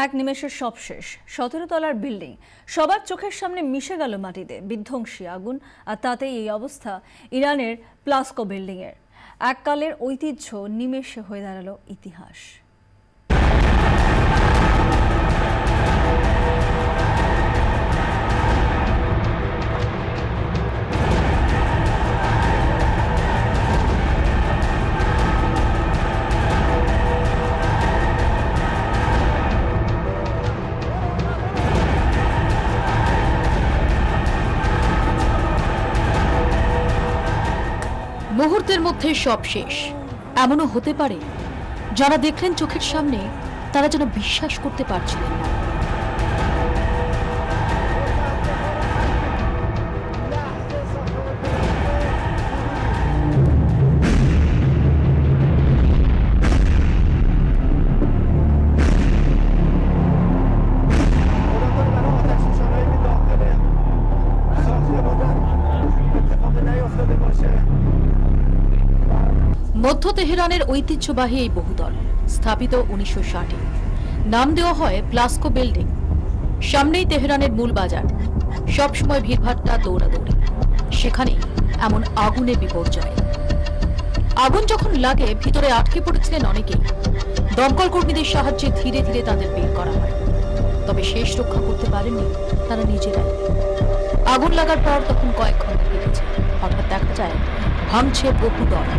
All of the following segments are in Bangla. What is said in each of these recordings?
এক নিমেষে সব শেষ। ১৭ তলার বিল্ডিং সবার চোখের সামনে মিশে গেল মাটিতে। বিধ্বংসী আগুন, আর তাতেই এই অবস্থা ইরানের প্লাস্কো বিল্ডিং এর। এককালের ঐতিহ্য নিমেষে হয়ে দাঁড়ালো ইতিহাস। মুহূর্তের মধ্যে সব শেষ। এমনও হতে পারে যারা দেখলেন চোখের সামনে তারা যেন বিশ্বাস করতে পারছিলেন না। মধ্য তেহরানের ঐতিহ্যবাহী এই বহুতল স্থাপিত ১৯৬০-এ। নাম দেওয়া হয় প্লাস্কো বিল্ডিং। সামনেই তেহরানের মূল বাজার, সবসময় ভিড়ভাট্টা, দৌড়াদৌড়ি। সেখানেই এমন আগুনের বিপর্যয়। আগুন যখন লাগে ভিতরে আটকে পড়েছিলেন অনেকেই। দমকল কর্মীদের সাহায্যে ধীরে ধীরে তাদের বের করা হয়, তবে শেষ রক্ষা করতে পারেননি তারা নিজেরাই। আগুন লাগার পর তখন কয়েক ঘন্টা কেটেছে। হঠাৎ দেখা যায় ভাঙছে বহু দল।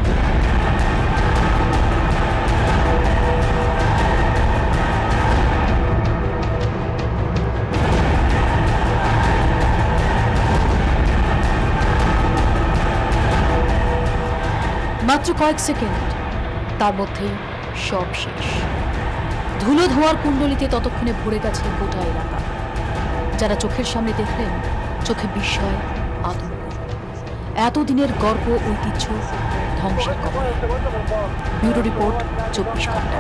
মাত্র কয়েক সেকেন্ড, তার মধ্যেই সব শেষ। ধুলো ধোঁয়ার কুণ্ডলিতে ততক্ষণে ভরে গেছে গোটা এলাকা। যারা চোখের সামনে দেখলেন, চোখে বিস্ময়, আতঙ্ক। এতদিনের গর্ব, ঐতিহ্য ধ্বংসের কবলে। ব্যুরো রিপোর্ট, ২৪ ঘন্টা।